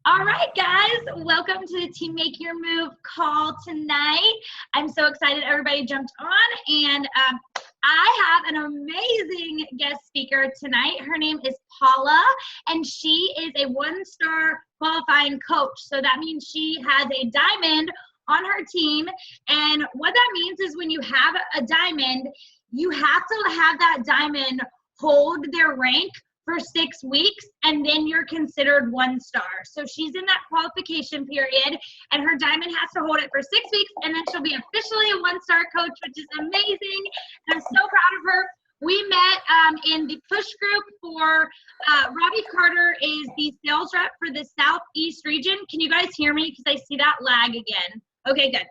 All right, guys, welcome to the Team Make Your Move call tonight. I'm so excited everybody jumped on, and I have an amazing guest speaker tonight. Her name is Paula, and she is a one-star qualifying coach. So that means she has a diamond on her team, and what that means is when you have a diamond, you have to have that diamond hold their rank for 6 weeks, and then you're considered one star. So she's in that qualification period, and her diamond has to hold it for 6 weeks, and then she'll be officially a one-star coach, which is amazing. And I'm so proud of her. We met in the push group for Robbie Carter is the sales rep for the Southeast region. Can you guys hear me? Because I see that lag again. Okay, good.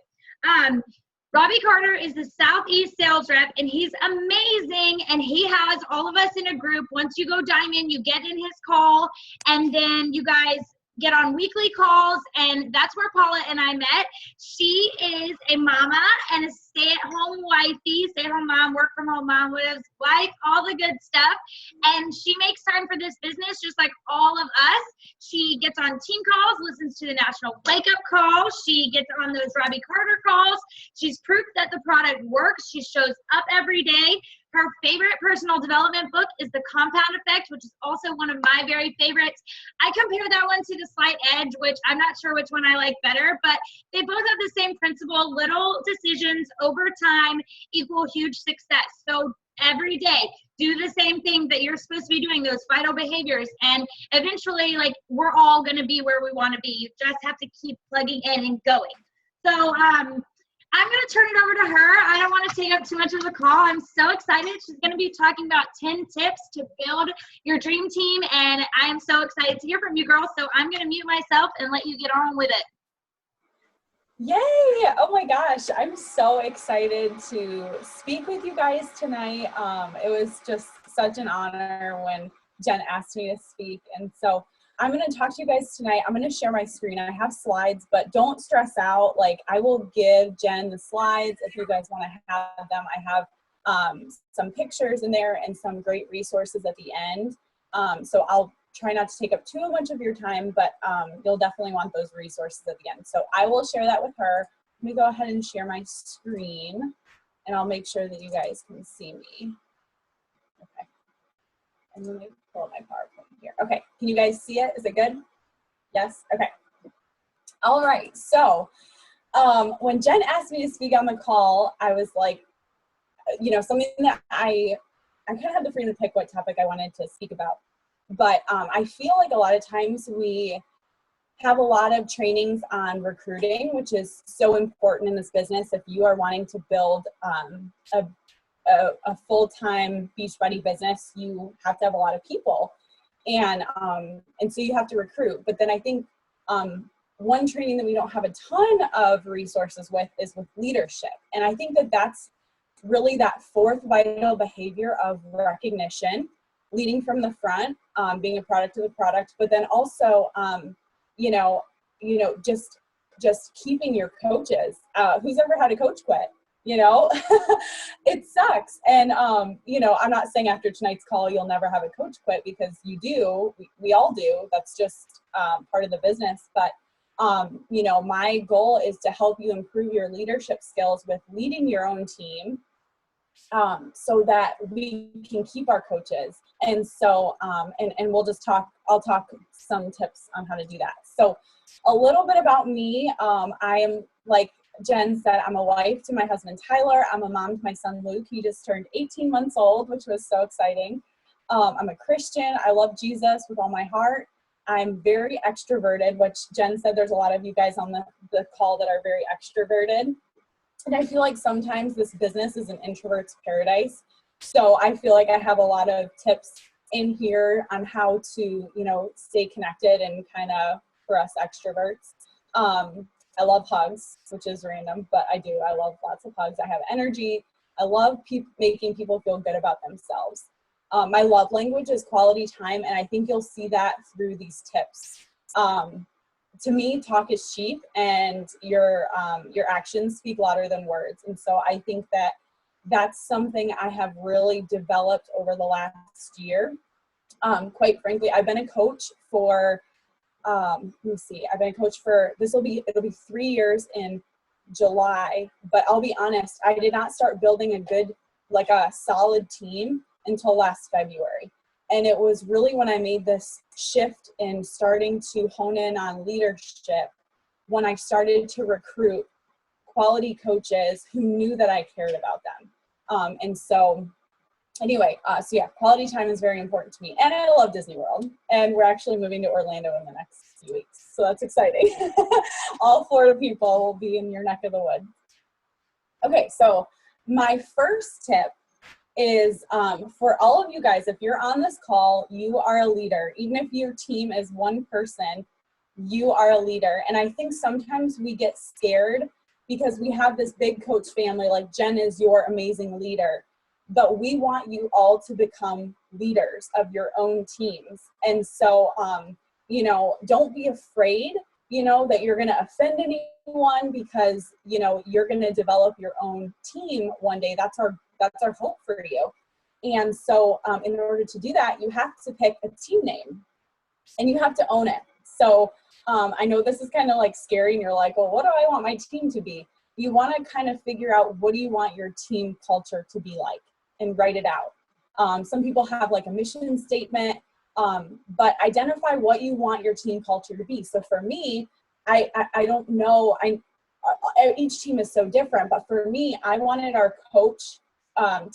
Robbie Carter is the Southeast sales rep, and he's amazing, and he has all of us in a group. Once you go diamond, you get in his call, and then you guys get on weekly calls, and that's where Paula and I met. She is a mama and a stay-at-home wifey, stay-at-home mom, work-from-home mom, wife, all the good stuff, and she makes time for this business just like all of us. She gets on team calls, listens to the National Wake Up Call. She gets on those Robbie Carter calls. She's proof that the product works. She shows up every day. Her favorite personal development book is The Compound Effect, which is also one of my very favorites. I compare that one to The Slight Edge, which I'm not sure which one I like better, but they both have the same principle. Little decisions over time equal huge success. So every day, do the same thing that you're supposed to be doing, those vital behaviors, and eventually, like, we're all going to be where we want to be. You just have to keep plugging in and going. So, I'm going to turn it over to her. I don't want to take up too much of the call. I'm so excited. She's going to be talking about 10 tips to build your dream team, and I am so excited to hear from you, girl. So I'm going to mute myself and let you get on with it. Yay! Oh my gosh, I'm so excited to speak with you guys tonight. It was just such an honor when Jen asked me to speak, and so I'm going to talk to you guys tonight. I'm going to share my screen. I have slides, but don't stress out. Like, I will give Jen the slides if you guys want to have them. I have some pictures in there and some great resources at the end. So I'll try not to take up too much of your time, but you'll definitely want those resources at the end. So I will share that with her. Let me go ahead and share my screen, and I'll make sure that you guys can see me. Okay. And let me pull up my PowerPoint here. Okay, can you guys see it? Is it good? Yes? Okay. All right, so when Jen asked me to speak on the call, I was like, you know, something that I kind of had the freedom to pick what topic I wanted to speak about. But I feel like a lot of times we have a lot of trainings on recruiting, which is so important in this business. If you are wanting to build a full-time Beachbody business, you have to have a lot of people, and so you have to recruit. But then I think one training that we don't have a ton of resources with is with leadership, and I think that that's really that fourth vital behavior of recognition, leading from the front, being a product of the product, but then also just keeping your coaches. Who's ever had a coach quit? You know, it sucks. And, I'm not saying after tonight's call, you'll never have a coach quit, because you do, we all do. That's just part of the business. But, my goal is to help you improve your leadership skills with leading your own team, so that we can keep our coaches. And so, and I'll talk some tips on how to do that. So a little bit about me. I am, like Jen said, I'm a wife to my husband, Tyler. I'm a mom to my son, Luke. He just turned 18 months old, which was so exciting. I'm a Christian. I love Jesus with all my heart. I'm very extroverted, which Jen said there's a lot of you guys on the call that are very extroverted. And I feel like sometimes this business is an introvert's paradise. So I feel like I have a lot of tips in here on how to, stay connected, and kind of for us extroverts. I love hugs, which is random, but I do. I love lots of hugs. I have energy. I love making people feel good about themselves. My love language is quality time, and I think you'll see that through these tips. To me, talk is cheap, and your actions speak louder than words. And so I think that that's something I have really developed over the last year. Quite frankly, I've been a coach for let me see, I've been a coach for, it'll be 3 years in July, but I'll be honest, I did not start building a solid team until last February. And it was really when I made this shift in starting to hone in on leadership, when I started to recruit quality coaches who knew that I cared about them. And so anyway, so yeah, quality time is very important to me. And I love Disney World. And we're actually moving to Orlando in the next few weeks. So that's exciting. All Florida people will be in your neck of the woods. Okay, so my first tip is for all of you guys, if you're on this call, you are a leader. Even if your team is one person, you are a leader. And I think sometimes we get scared because we have this big coach family, like Jen is your amazing leader, but we want you all to become leaders of your own teams. And so, you know, don't be afraid, you know, that you're going to offend anyone, because, you know, you're going to develop your own team one day. That's our hope for you. And so in order to do that, you have to pick a team name and you have to own it. So I know this is kind of like scary and you're like, well, what do I want my team to be? You want to kind of figure out, what do you want your team culture to be like, and write it out. Some people have like a mission statement, but identify what you want your team culture to be. So for me, I don't know, each team is so different, but for me, I wanted our coach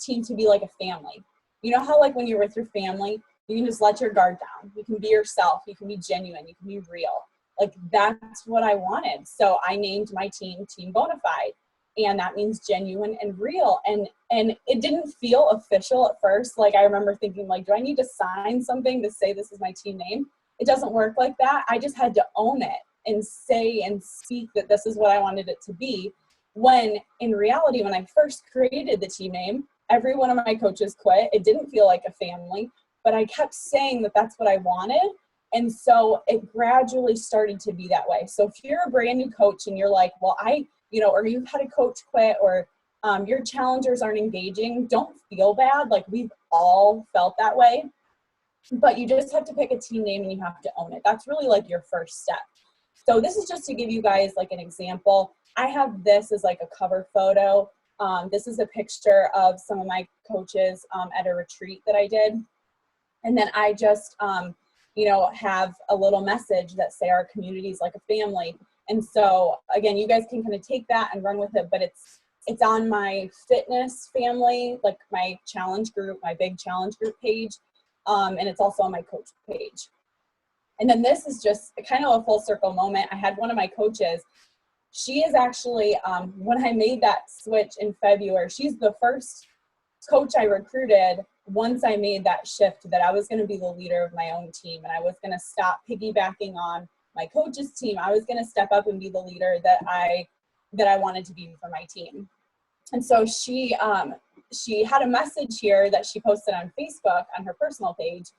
team to be like a family. You know how like when you're with your family, you can just let your guard down. You can be yourself. You can be genuine. You can be real. Like that's what I wanted. So I named my team Team Bonafide, and that means genuine and real. And it didn't feel official at first. Like I remember thinking, like, do I need to sign something to say this is my team name? It doesn't work like that. I just had to own it and say and speak that this is what I wanted it to be. When in reality, when I first created the team name, every one of my coaches quit. It didn't feel like a family, but I kept saying that that's what I wanted. And so it gradually started to be that way. So if you're a brand new coach and you're like, well, or you've had a coach quit, or your challengers aren't engaging, don't feel bad. Like we've all felt that way, but you just have to pick a team name and you have to own it. That's really like your first step. So this is just to give you guys like an example. I have this as like a cover photo. This is a picture of some of my coaches at a retreat that I did. And then I just, have a little message that say our community is like a family. And so again, you guys can kind of take that and run with it, but it's on my fitness family, like my challenge group, my big challenge group page. And it's also on my coach page. And then this is just kind of a full circle moment. I had one of my coaches, she is actually, when I made that switch in February, she's the first coach I recruited once I made that shift that I was going to be the leader of my own team, and I was going to stop piggybacking on my coach's team. I was going to step up and be the leader that I wanted to be for my team. And so she had a message here that she posted on Facebook on her personal page.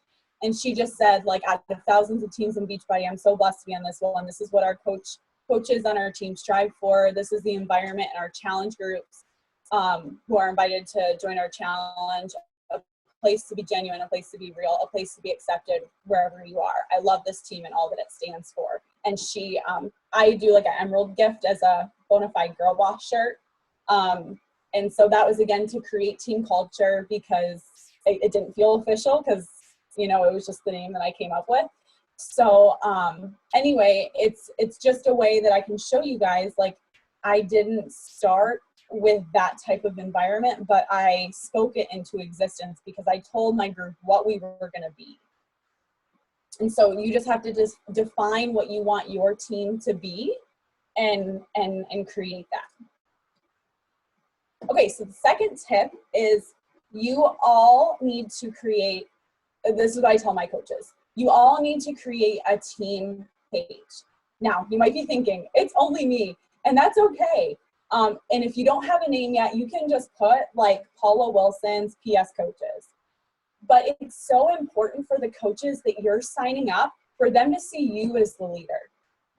And she just said, like, out of thousands of teams in Beachbody, I'm so blessed to be on this one. This is what our coaches on our team strive for. This is the environment in our challenge groups who are invited to join our challenge. A place to be genuine, a place to be real, a place to be accepted wherever you are. I love this team and all that it stands for. And she, I do like an emerald gift as a Bonafide Girl Boss shirt. And so that was, again, to create team culture, because it didn't feel official, because it was just the name that I came up with. So anyway, it's just a way that I can show you guys, like, I didn't start with that type of environment, but I spoke it into existence because I told my group what we were going to be. And so you just have to just define what you want your team to be and create that. Okay, so the second tip is you all need to create, this is what I tell my coaches, you all need to create a team page. Now, you might be thinking, it's only me, and that's okay. And if you don't have a name yet, you can just put like Paula Wilson's PS Coaches. But it's so important for the coaches that you're signing up for them to see you as the leader.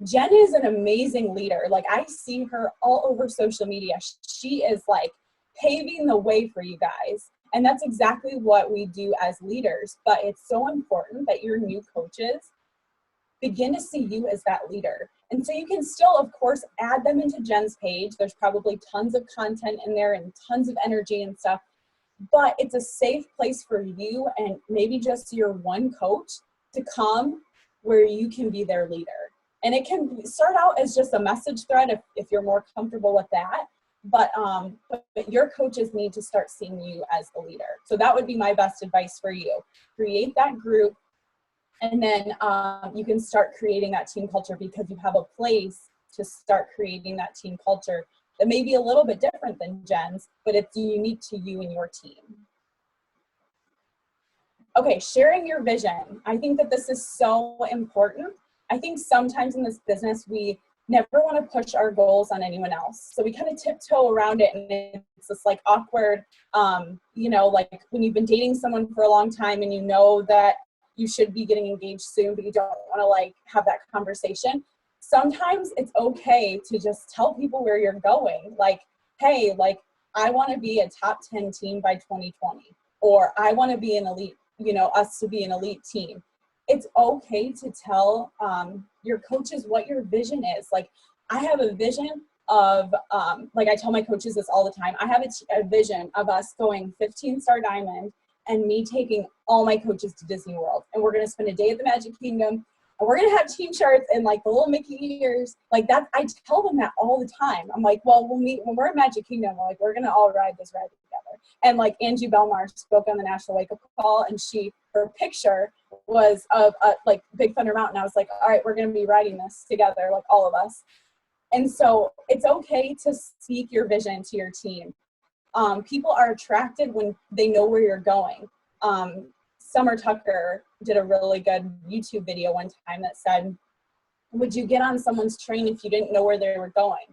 Jen is an amazing leader. Like, I see her all over social media. She is like paving the way for you guys. And that's exactly what we do as leaders. But it's so important that your new coaches begin to see you as that leader. And so you can still, of course, add them into Jen's page. There's probably tons of content in there and tons of energy and stuff, but it's a safe place for you and maybe just your one coach to come where you can be their leader. And it can start out as just a message thread if you're more comfortable with that. But your coaches need to start seeing you as the leader. So that would be my best advice for you. Create that group, and then you can start creating that team culture, because you have a place to start creating that team culture that may be a little bit different than Jen's, but it's unique to you and your team. Okay, sharing your vision. I think that this is so important. I think sometimes in this business, we never want to push our goals on anyone else. So we kind of tiptoe around it, and it's this like awkward, you know, like when you've been dating someone for a long time and you know that you should be getting engaged soon, but you don't want to like have that conversation. Sometimes it's okay to just tell people where you're going. Like, hey, like I want to be a top 10 team by 2020, or I want to be an elite, you know, us to be an elite team. It's okay to tell your coaches what your vision is. Like, I have a vision of, like I tell my coaches this all the time, I have a vision of us going 15-star diamond and me taking all my coaches to Disney World. And we're gonna spend a day at the Magic Kingdom, and we're gonna have team shirts and like the little Mickey ears. Like that, I tell them that all the time. I'm like, well, when we're at Magic Kingdom, we're gonna all ride this ride together. And like Angie Belmar spoke on the National Wake Up Call, and her picture was of like Big Thunder Mountain. I was like, all right, we're going to be riding this together, like all of us. And so it's okay to speak your vision to your team. People are attracted when they know where you're going. Summer Tucker did a really good YouTube video one time that said, would you get on someone's train if you didn't know where they were going?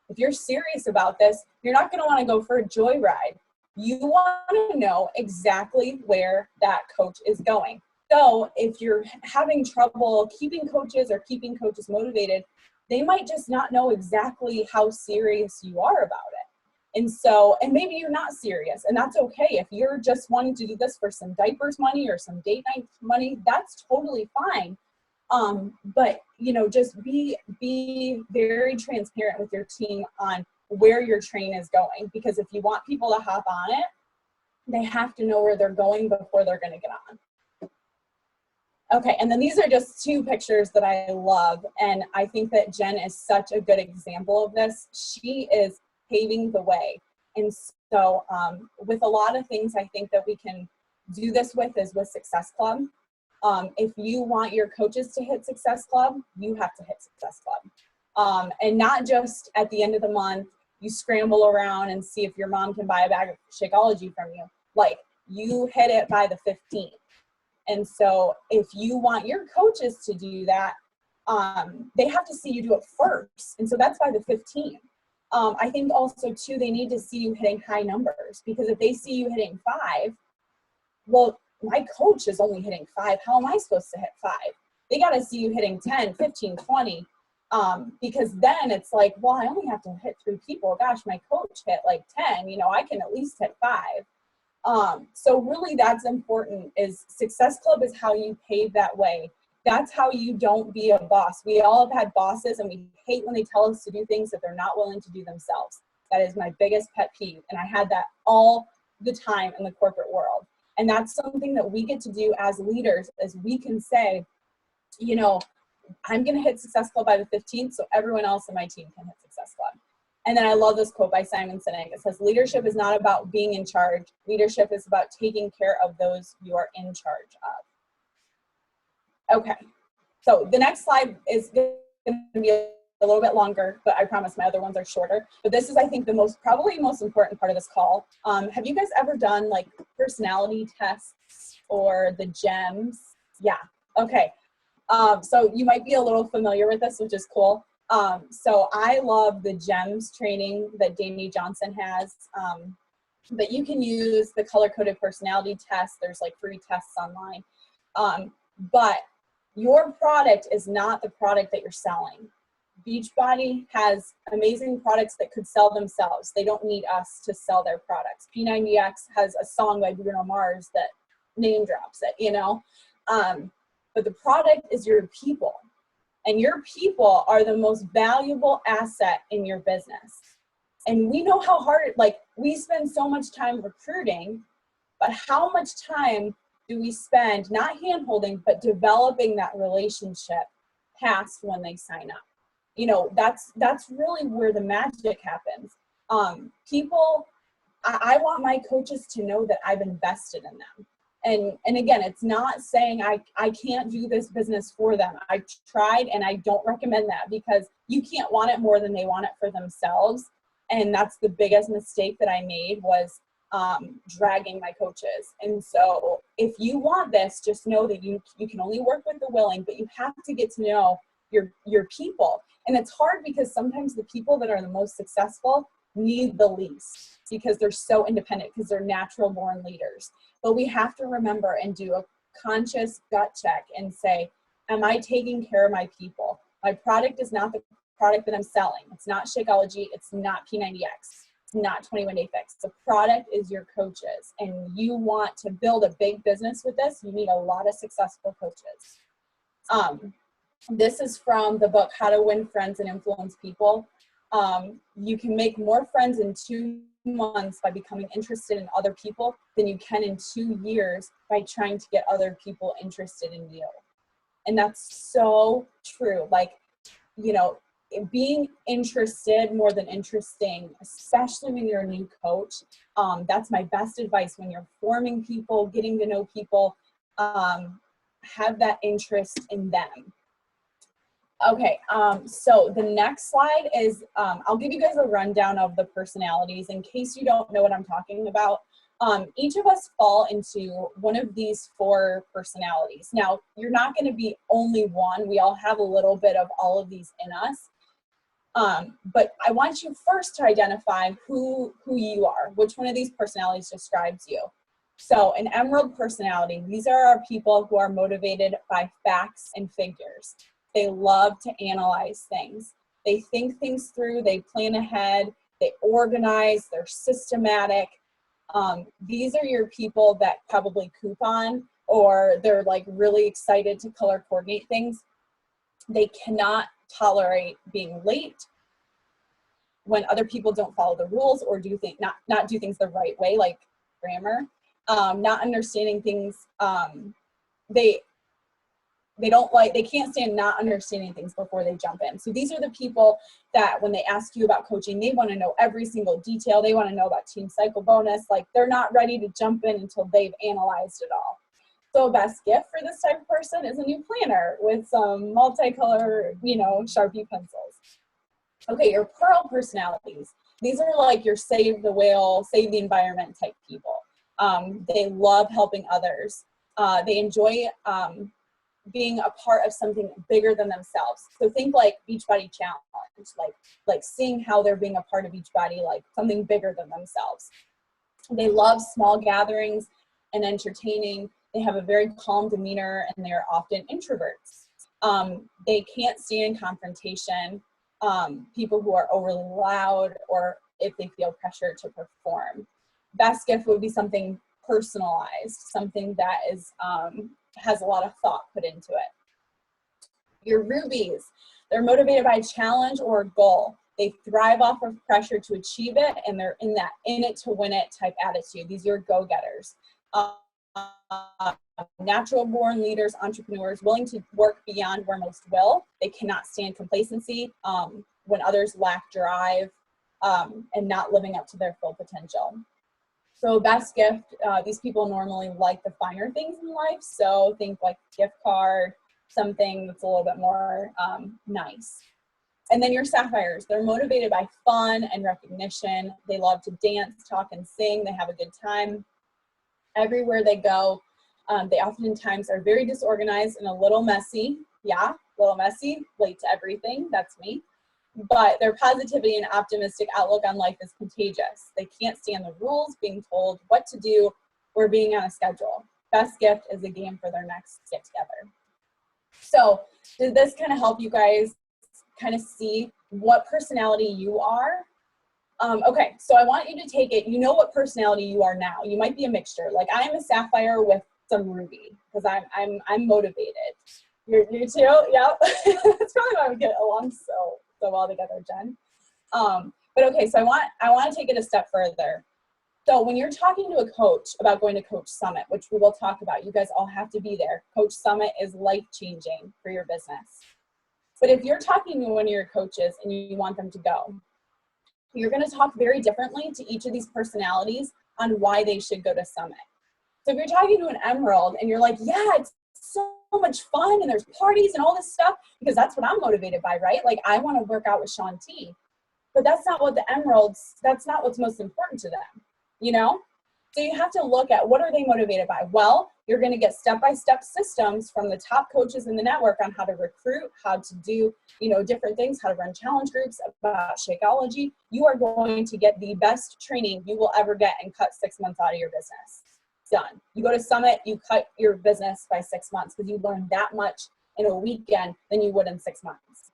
If you're serious about this, you're not going to want to go for a joyride. You want to know exactly where that coach is going. So if you're having trouble keeping coaches or keeping coaches motivated, they might just not know exactly how serious you are about it. And so, and maybe you're not serious, and that's okay. If you're just wanting to do this for some diapers money or some date night money, that's totally fine. But you know, just be very transparent with your team on where your train is going, because if you want people to hop on it, they have to know where they're going before they're going to get on. Okay, and then these are just two pictures that I love, and I think that Jen is such a good example of this. She is paving the way. And so with a lot of things, I think that we can do this with is with Success Club. If you want your coaches to hit Success Club, you have to hit Success Club. And not just at the end of the month, you scramble around and see if your mom can buy a bag of Shakeology from you. Like, you hit it by the 15th. And so if you want your coaches to do that, they have to see you do it first. And so that's by the 15th. I think also too, they need to see you hitting high numbers, because if they see you hitting 5, well, my coach is only hitting 5. How am I supposed to hit 5? They got to see you hitting 10, 15, 20. Because then it's like, well, I only have to hit 3 people. Gosh, my coach hit like 10, you know, I can at least hit 5. So really that's important. Is Success Club is how you pave that way. That's how you don't be a boss. We all have had bosses, and we hate when they tell us to do things that they're not willing to do themselves. That is my biggest pet peeve. And I had that all the time in the corporate world. And that's something that we get to do as leaders, is we can say, you know, I'm going to hit Success Club by the 15th, so everyone else in my team can hit Success Club. And then I love this quote by Simon Sinek. It says, leadership is not about being in charge. Leadership is about taking care of those you are in charge of. Okay, so the next slide is going to be a little bit longer, but I promise my other ones are shorter. But this is, I think, the probably most important part of this call. Have you guys ever done like personality tests or the GEMS? Yeah, okay. So you might be a little familiar with this, which is cool. So I love the GEMS training that Damie Johnson has, but you can use the color-coded personality test. There's like free tests online. But your product is not the product that you're selling. Beachbody has amazing products that could sell themselves. They don't need us to sell their products. P90X has a song by Bruno Mars that name drops it, you know? But the product is your people. And your people are the most valuable asset in your business. And we know how hard, like, we spend so much time recruiting, but how much time do we spend not hand-holding, but developing that relationship past when they sign up? You know, that's really where the magic happens. People, I want my coaches to know that I've invested in them. And again, it's not saying I can't do this business for them. I've tried, and I don't recommend that, because you can't want it more than they want it for themselves. And that's the biggest mistake that I made, was dragging my coaches. And so if you want this, just know that you can only work with the willing, but you have to get to know your people. And it's hard, because sometimes the people that are the most successful need the least, because they're so independent, because they're natural born leaders. But we have to remember and do a conscious gut check and say, am I taking care of my people? My product is not the product that I'm selling. It's not Shakeology. It's not P90X. It's not 21 Day Fix. The product is your coaches. And you want to build a big business with this, you need a lot of successful coaches. This is from the book, How to Win Friends and Influence People. You can make more friends in 2 months by becoming interested in other people than you can in 2 years by trying to get other people interested in you. And that's so true. Like, you know, being interested more than interesting, especially when you're a new coach. That's my best advice when you're forming people, getting to know people. Have that interest in them. Okay, so the next slide is, I'll give you guys a rundown of the personalities in case you don't know what I'm talking about. Each of us fall into one of these 4 personalities. Now, you're not going to be only one. We all have a little bit of all of these in us. But I want you first to identify who you are, which one of these personalities describes you. So an emerald personality, these are our people who are motivated by facts and figures. They love to analyze things. They think things through, they plan ahead, they organize, they're systematic. These are your people that probably coupon, or they're like really excited to color coordinate things. They cannot tolerate being late, when other people don't follow the rules or not do things the right way, like grammar. Not understanding things, they can't stand not understanding things before they jump in. So these are the people that when they ask you about coaching, they want to know every single detail. They want to know about team cycle bonus. Like, they're not ready to jump in until they've analyzed it all. So best gift for this type of person is a new planner with some multicolor, you know, Sharpie pencils. Okay, your pearl personalities. These are like your save the whale, save the environment type people. They love helping others. They enjoy being a part of something bigger than themselves. So think like Beachbody Challenge, like seeing how they're being a part of Beachbody, like something bigger than themselves. They love small gatherings and entertaining. They have a very calm demeanor, and they're often introverts. They can't stand confrontation, people who are overly loud, or if they feel pressure to perform. Best gift would be something personalized, something that is has a lot of thought put into it. Your rubies, they're motivated by a challenge or a goal. They thrive off of pressure to achieve it, and they're in that in it to win it type attitude. These are go-getters. Natural born leaders, entrepreneurs, willing to work beyond where most will. They cannot stand complacency when others lack drive and not living up to their full potential. So best gift, these people normally like the finer things in life. So think like gift card, something that's a little bit more nice. And then your sapphires, they're motivated by fun and recognition. They love to dance, talk, and sing. They have a good time everywhere they go. They oftentimes are very disorganized and a little messy. Yeah, a little messy, late to everything. That's me. But their positivity and optimistic outlook on life is contagious. They can't stand the rules, being told what to do, or being on a schedule. Best gift is a game for their next get together. So did this kind of help you guys kind of see what personality you are? Okay, so I want you to take it, you know what personality you are now. You might be a mixture. Like, I'm a sapphire with some ruby because I'm motivated. You too? Yep. It's probably get along so well together, Jen. But okay, so I want to take it a step further. So when you're talking to a coach about going to Coach Summit, which we will talk about, you guys all have to be there. Coach Summit is life-changing for your business. But if you're talking to one of your coaches and you want them to go, you're going to talk very differently to each of these personalities on why they should go to Summit. So if you're talking to an Emerald and you're like, yeah, it's so much fun and there's parties and all this stuff, because that's what I'm motivated by, right? Like, I want to work out with Shaun T. But that's not what the Emeralds, that's not what's most important to them, you know? So you have to look at, what are they motivated by? Well, you're going to get step-by-step systems from the top coaches in the network on how to recruit, how to do, you know, different things, how to run challenge groups, about Shakeology. You are going to get the best training you will ever get and cut 6 months out of your business. Done. You go to Summit, you cut your business by 6 months because you learn that much in a weekend than you would in 6 months.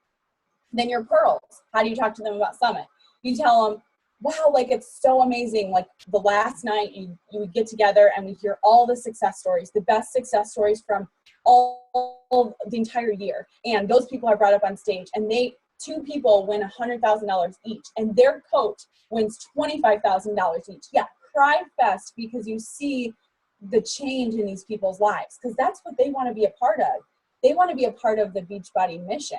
Then your pearls. How do you talk to them about Summit? You tell them, wow, like, it's so amazing. Like, the last night you get together and we hear all the success stories, the best success stories from all the entire year. And those people are brought up on stage, and two people win $100,000 each, and their coach wins $25,000 each. Yeah, cry fest, because you see the change in these people's lives, because that's what they want to be a part of. They want to be a part of the Beachbody mission.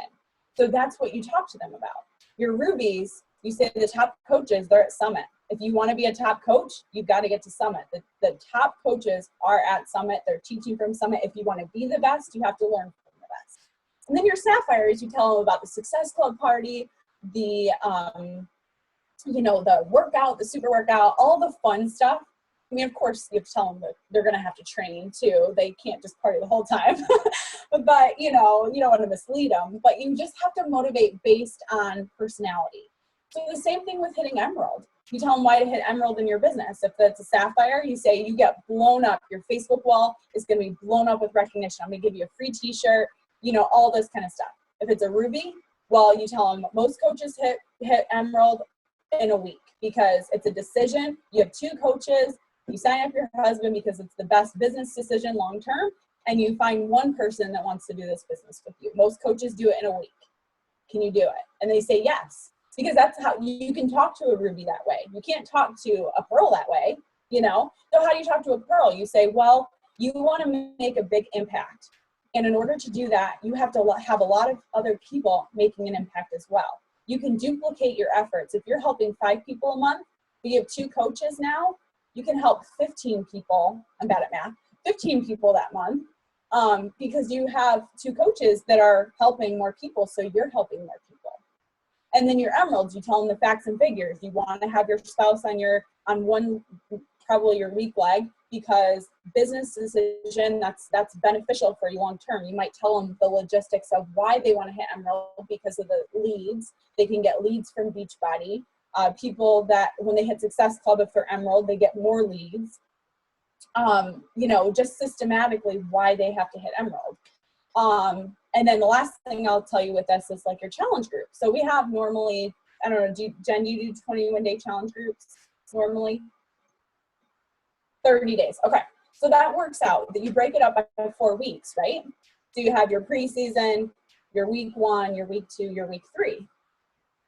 So that's what you talk to them about. Your rubies, you say the top coaches, they're at Summit. If you want to be a top coach, you've got to get to Summit. The top coaches are at Summit. They're teaching from Summit. If you want to be the best, you have to learn from the best. And then your sapphires, you tell them about the Success Club party, the, you know, the workout, the super workout, all the fun stuff. I mean, of course, you have to tell them that they're going to have to train too. They can't just party the whole time. But, you know, you don't want to mislead them. But you just have to motivate based on personality. So the same thing with hitting Emerald. You tell them why to hit Emerald in your business. If it's a sapphire, you say you get blown up. Your Facebook wall is going to be blown up with recognition. I'm going to give you a free t-shirt, you know, all this kind of stuff. If it's a ruby, well, you tell them most coaches hit Emerald in a week, because it's a decision. You have 2 coaches. You sign up your husband because it's the best business decision long-term, and you find one person that wants to do this business with you. Most coaches do it in a week. Can you do it? And they say yes, because that's how you can talk to a ruby that way. You can't talk to a pearl that way, you know? So how do you talk to a pearl? You say, well, you want to make a big impact. And in order to do that, you have to have a lot of other people making an impact as well. You can duplicate your efforts. If you're helping 5 people a month, you have 2 coaches now, you can help 15 people, I'm bad at math, 15 people that month, because you have 2 coaches that are helping more people, so you're helping more people. And then your Emeralds, you tell them the facts and figures. You want to have your spouse on one, probably your weak leg, because business decision, that's beneficial for you long term. You might tell them the logistics of why they want to hit Emerald, because of the leads. They can get leads from Beachbody. People that when they hit Success Club, if they're Emerald, they get more leads. You know, just systematically why they have to hit Emerald. And then the last thing I'll tell you with this is like your challenge group. So we have normally, I don't know, Jen, you do 21-day challenge groups normally? 30 days. Okay. So that works out that you break it up by 4 weeks, right? So you have your preseason, your week 1, your week 2, your week 3.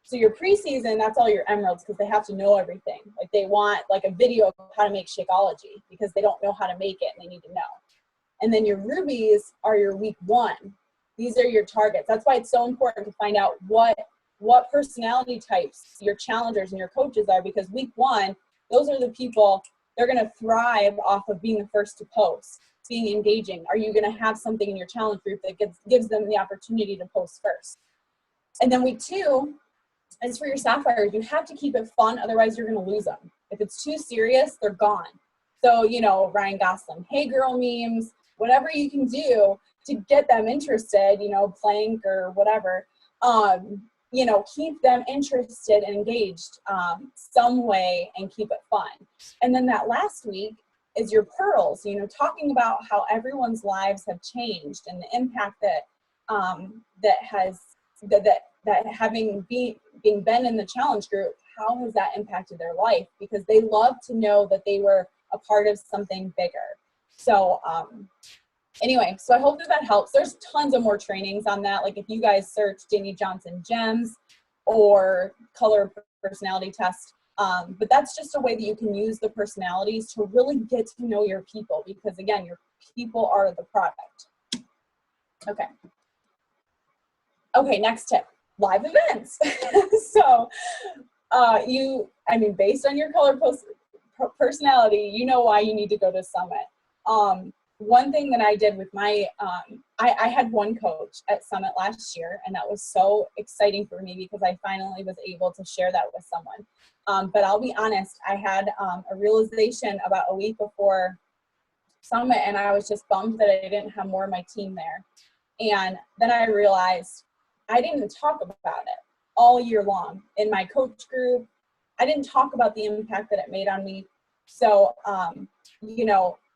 So your preseason, that's all your Emeralds, because they have to know everything. Like, they want like a video of how to make Shakeology, because they don't know how to make it and they need to know. And then your rubies are your week 1. These are your targets. That's why it's so important to find out what personality types your challengers and your coaches are, because week 1, those are the people, they're going to thrive off of being the first to post, being engaging. Are you going to have something in your challenge group that gives them the opportunity to post first? And then week 2, as for your sapphires, you have to keep it fun, otherwise you're going to lose them. If it's too serious, they're gone. So, you know, Ryan Gosling, hey girl memes, whatever you can do to get them interested, you know, plank or whatever, you know, keep them interested and engaged some way and keep it fun. And then that last week is your pearls, you know, talking about how everyone's lives have changed and the impact that having been in the challenge group, how has that impacted their life? Because they love to know that they were a part of something bigger. So Anyway, so I hope that helps. There's tons of more trainings on that. Like if you guys search Danny Johnson Gems or color personality test, but that's just a way that you can use the personalities to really get to know your people, because again, your people are the product. Okay, next tip, live events. So based on your color personality, you know why you need to go to Summit. One thing that I did with my, I had one coach at Summit last year, and that was so exciting for me because I finally was able to share that with someone. But I'll be honest, I had a realization about a week before Summit, and I was just bummed that I didn't have more of my team there. And then I realized I didn't talk about it all year long in my coach group. I didn't talk about the impact that it made on me. So,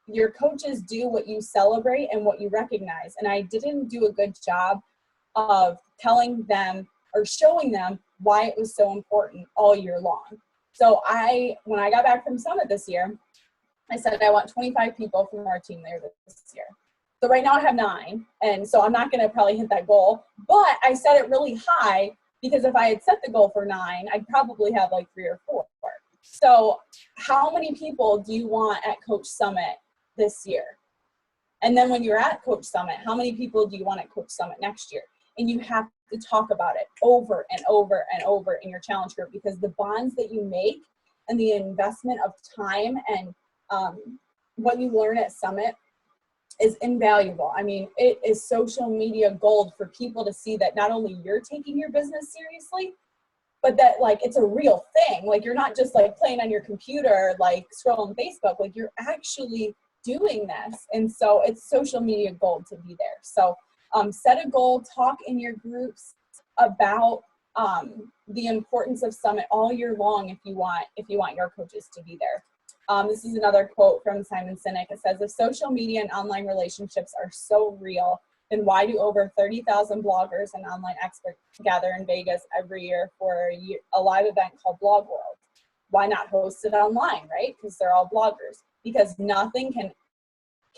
your coaches do what you celebrate and what you recognize. And I didn't do a good job of telling them or showing them why it was so important all year long. So when I got back from Summit this year, I said, I want 25 people from our team there this year. So right now I have 9. And so I'm not going to probably hit that goal, but I set it really high because if I had set the goal for 9, I'd probably have like 3 or 4. So how many people do you want at Coach Summit this year? And then when you're at Coach Summit, how many people do you want at Coach Summit next year? And you have to talk about it over and over and over in your challenge group, because the bonds that you make and the investment of time and what you learn at Summit is invaluable. I mean, it is social media gold for people to see that not only you're taking your business seriously, but that like it's a real thing. Like you're not just like playing on your computer, like scrolling Facebook, like you're actually doing this. And so it's social media gold to be there. So set a goal, talk in your groups about the importance of Summit all year long if you want your coaches to be there. This is another quote from Simon Sinek. It says, if social media and online relationships are so real, then why do over 30,000 bloggers and online experts gather in Vegas every year for a live event called Blog World? Why not host it online, right? Because they're all bloggers. Because nothing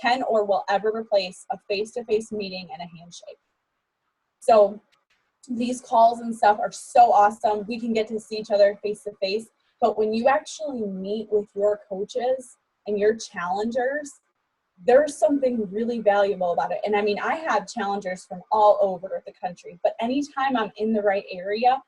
can or will ever replace a face-to-face meeting and a handshake. So these calls and stuff are so awesome. We can get to see each other face-to-face. But when you actually meet with your coaches and your challengers, there's something really valuable about it. And I mean, I have challengers from all over the country, but anytime I'm in the right area,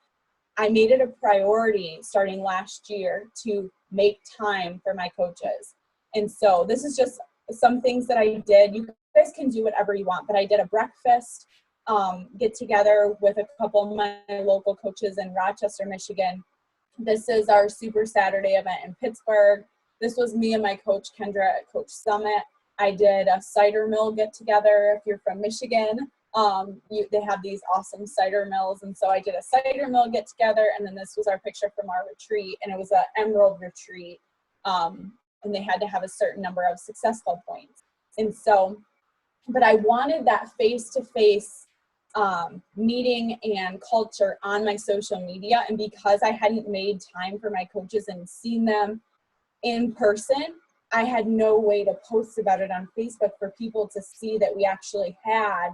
I made it a priority starting last year to make time for my coaches. And so this is just some things that I did. You guys can do whatever you want, but I did a breakfast get together with a couple of my local coaches in Rochester, Michigan. This is our Super Saturday event in Pittsburgh. This was me and my coach Kendra at Coach Summit. I did a cider mill get together. If you're from Michigan, they have these awesome cider mills. And so I did a cider mill get together. And then this was our picture from our retreat. And it was an Emerald retreat. And they had to have a certain number of Success Club points. And so, but I wanted that face-to-face meeting and culture on my social media. And because I hadn't made time for my coaches and seen them in person, I had no way to post about it on Facebook for people to see that we actually had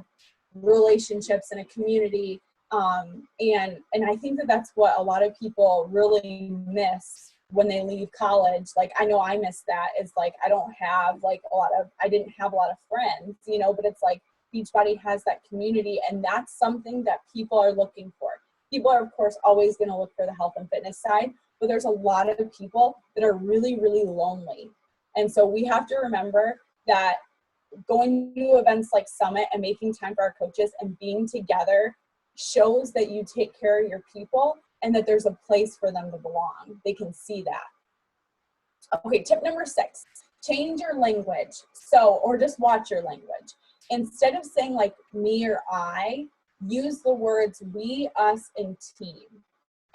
relationships in a community. And I think that that's what a lot of people really miss when they leave college. Like, I know I miss that. It's like, I didn't have a lot of friends, but it's like Beachbody has that community, and that's something that people are looking for. People are, of course, always going to look for the health and fitness side, but there's a lot of people that are really, really lonely. And so we have to remember that going to events like Summit and making time for our coaches and being together shows that you take care of your people and that there's a place for them to belong. They can see that. Okay, tip number 6, change your language. Or just watch your language. Instead of saying like me or I, use the words we, us, and team.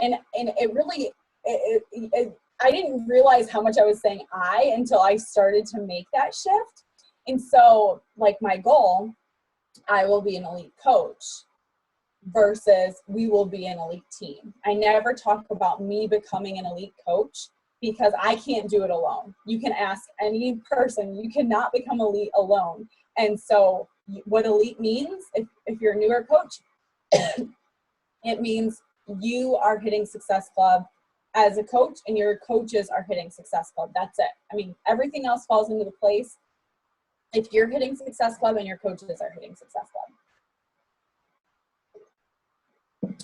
And it really, I didn't realize how much I was saying I until I started to make that shift. And so like my goal, I will be an elite coach versus we will be an elite team. I never talk about me becoming an elite coach because I can't do it alone. You can ask any person, you cannot become elite alone. And so what elite means, if you're a newer coach, it means you are hitting Success Club as a coach and your coaches are hitting Success Club. That's it. I mean, everything else falls into the place if you're hitting Success Club and your coaches are hitting Success Club.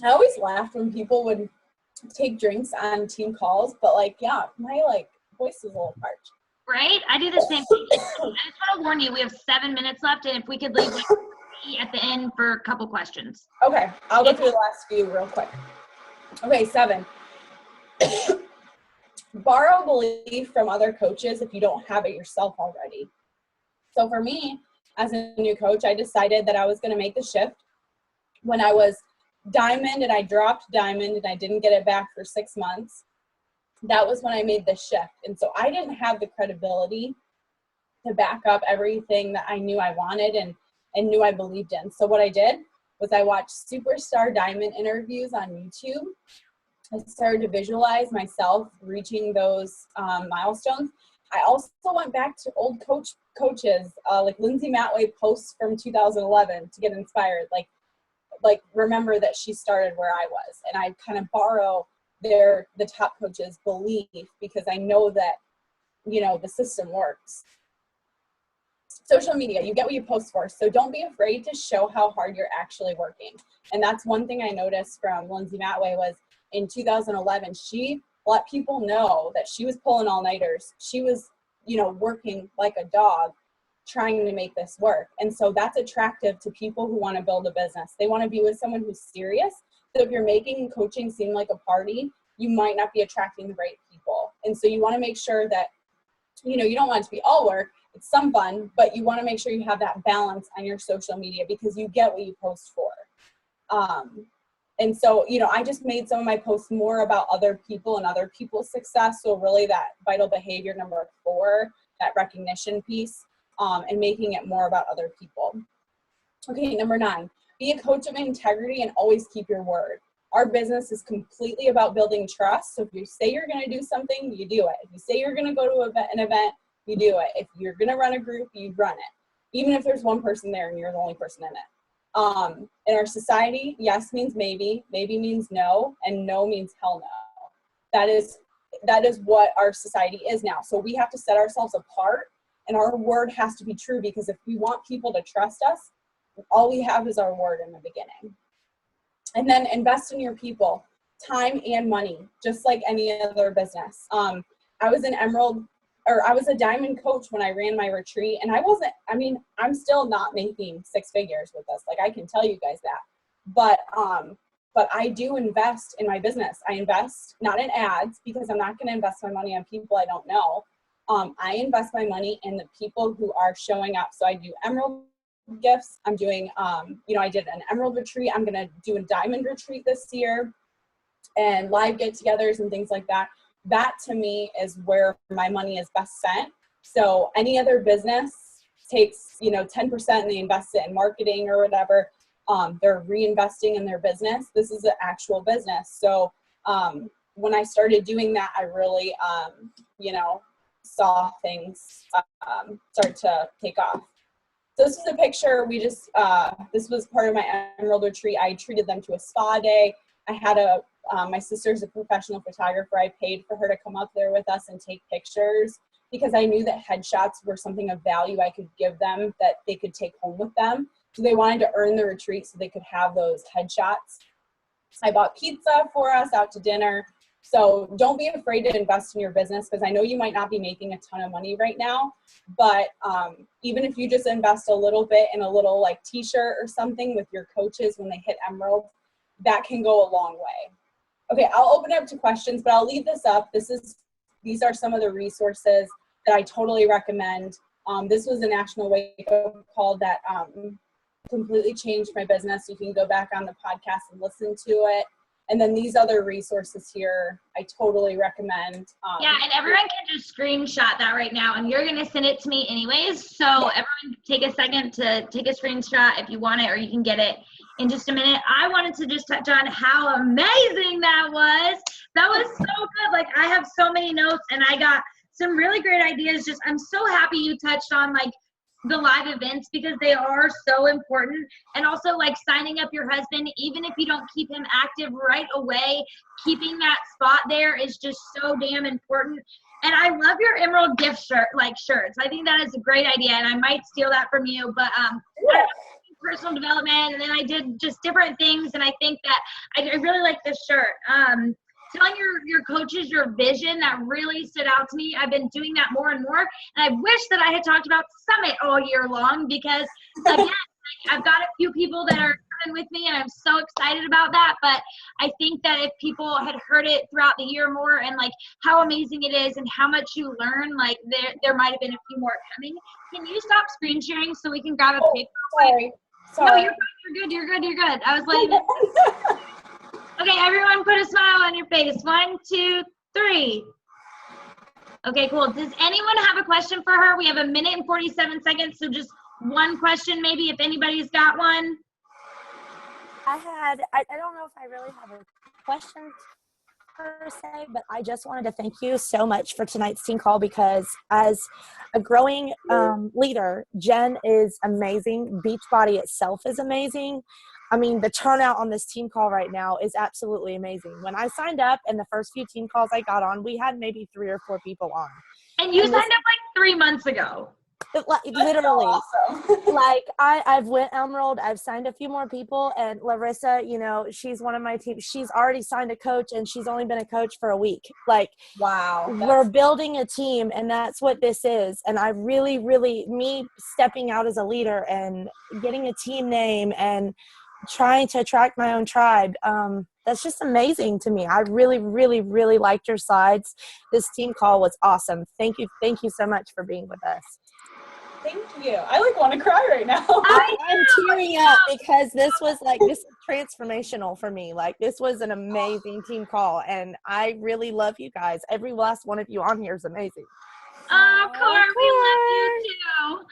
I always laughed when people would take drinks on team calls, but like, yeah, my like voice is a little parched. Right? I do the same thing. I just want to warn you, we have 7 minutes left, and if we could leave at the end for a couple questions. Okay, I'll go through the last few real quick. Okay, 7. Borrow belief from other coaches if you don't have it yourself already. So for me, as a new coach, I decided that I was going to make the shift. When I was diamond and I dropped diamond and I didn't get it back for 6 months, that was when I made the shift. And so I didn't have the credibility to back up everything that I knew I wanted and knew I believed in. So what I did was I watched superstar diamond interviews on YouTube. I started to visualize myself reaching those milestones. I also went back to old coaches, like Lindsay Matway posts from 2011 to get inspired. Like remember that she started where I was, and I kind of borrow the top coaches' belief because I know that, you know, the system works. Social media, you get what you post for. So don't be afraid to show how hard you're actually working. And that's one thing I noticed from Lindsay Matway was in 2011, she let people know that she was pulling all-nighters. She was, you know, working like a dog trying to make this work. And so that's attractive to people who want to build a business. They want to be with someone who's serious. So if you're making coaching seem like a party, you might not be attracting the right people. And so you want to make sure that, you know, you don't want it to be all work. It's some fun, but you want to make sure you have that balance on your social media because you get what you post for. And so, you know, I just made some of my posts more about other people and other people's success. So really that vital behavior number 4, that recognition piece, and making it more about other people. Okay, number 9, be a coach of integrity and always keep your word. Our business is completely about building trust. So if you say you're going to do something, you do it. If you say you're going to go to an event, you do it. If you're going to run a group, you run it. Even if there's one person there and you're the only person in it. In our society, yes means maybe means no, and no means hell no. That is what our society is now. So we have to set ourselves apart, and our word has to be true, because if we want people to trust us, all we have is our word in the beginning. And then invest in your people, time and money, just like any other business. I was a diamond coach when I ran my retreat, and I'm still not making 6 figures with this. Like, I can tell you guys that, but I do invest in my business. I invest not in ads, because I'm not going to invest my money on people I don't know. I invest my money in the people who are showing up. So I do emerald gifts. I'm doing, I did an emerald retreat. I'm going to do a diamond retreat this year, and live get-togethers and things like that. That to me is where my money is best spent. So any other business takes, 10% and they invest it in marketing or whatever. They're reinvesting in their business. This is an actual business. So when I started doing that, I really, saw things start to take off. So this is a picture this was part of my Emerald retreat. I treated them to a spa day. I had my sister's a professional photographer. I paid for her to come up there with us and take pictures, because I knew that headshots were something of value I could give them that they could take home with them. So they wanted to earn the retreat so they could have those headshots. I bought pizza for us out to dinner. So don't be afraid to invest in your business, because I know you might not be making a ton of money right now, but even if you just invest a little bit in a little like t-shirt or something with your coaches when they hit Emerald, that can go a long way. Okay, I'll open it up to questions, but I'll leave this up. These are some of the resources that I totally recommend. This was a national wake-up call that completely changed my business. You can go back on the podcast and listen to it. And then these other resources here, I totally recommend. Yeah, and everyone can just screenshot that right now, and you're going to send it to me anyways. So everyone take a second to take a screenshot if you want it, or you can get it in just a minute. I wanted to just touch on how amazing that was. That was so good. Like, I have so many notes, and I got some really great ideas. I'm so happy you touched on, like, the live events because they are so important. And also like signing up your husband, even if you don't keep him active right away, keeping that spot there is just so damn important. And I love your Emerald gift shirts. I think that is a great idea, and I might steal that from you. But personal development, and then I did just different things, and I think that I really like this shirt. Telling your coaches your vision, that really stood out to me. I've been doing that more and more, and I wish that I had talked about Summit all year long because, again, I've got a few people that are coming with me, and I'm so excited about that. But I think that if people had heard it throughout the year more and, like, how amazing it is and how much you learn, like, there might have been a few more coming. Can you stop screen sharing so we can grab a paper? Sorry. No, you're fine. You're good. I was letting Okay, everyone put a smile on your face. 1, 2, 3. Okay, cool. Does anyone have a question for her? We have 1 minute and 47 seconds, so just one question maybe if anybody's got one. I don't know if I really have a question per se, but I just wanted to thank you so much for tonight's team call because as a growing leader, Jen is amazing. Beachbody itself is amazing. I mean, the turnout on this team call right now is absolutely amazing. When I signed up and the first few team calls I got on, we had maybe 3 or 4 people on. And you signed up like 3 months ago. Literally. Awesome. Like I've went Emerald, I've signed a few more people, and Larissa, you know, she's one of my team. She's already signed a coach and she's only been a coach for a week. Like, wow, we're building a team, and that's what this is. And I really, me stepping out as a leader and getting a team name and trying to attract my own tribe, that's just amazing to me. I really liked your slides. This team call was awesome. Thank you so much for being with us. Thank you. I like want to cry right now. I'm tearing up because this was transformational for me. Like, this was an amazing team call, and I really love you guys. Every last one of you on here is amazing. Oh, Cor, we love you too.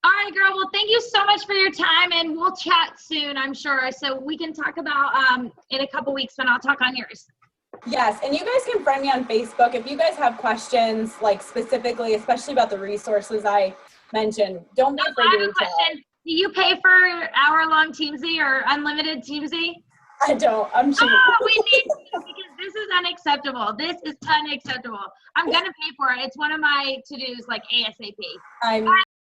All right, girl. Well, thank you so much for your time, and we'll chat soon, I'm sure. So we can talk about in a couple weeks when I'll talk on yours. Yes, and you guys can friend me on Facebook if you guys have questions, like specifically, especially about the resources I mentioned. Don't be afraid to reach out. Do you pay for hour-long Teamsy or unlimited Teamsy? I don't. I'm cheap. Oh, we need to because this is unacceptable. This is unacceptable. I'm gonna pay for it. It's one of my to-dos, like ASAP. I'm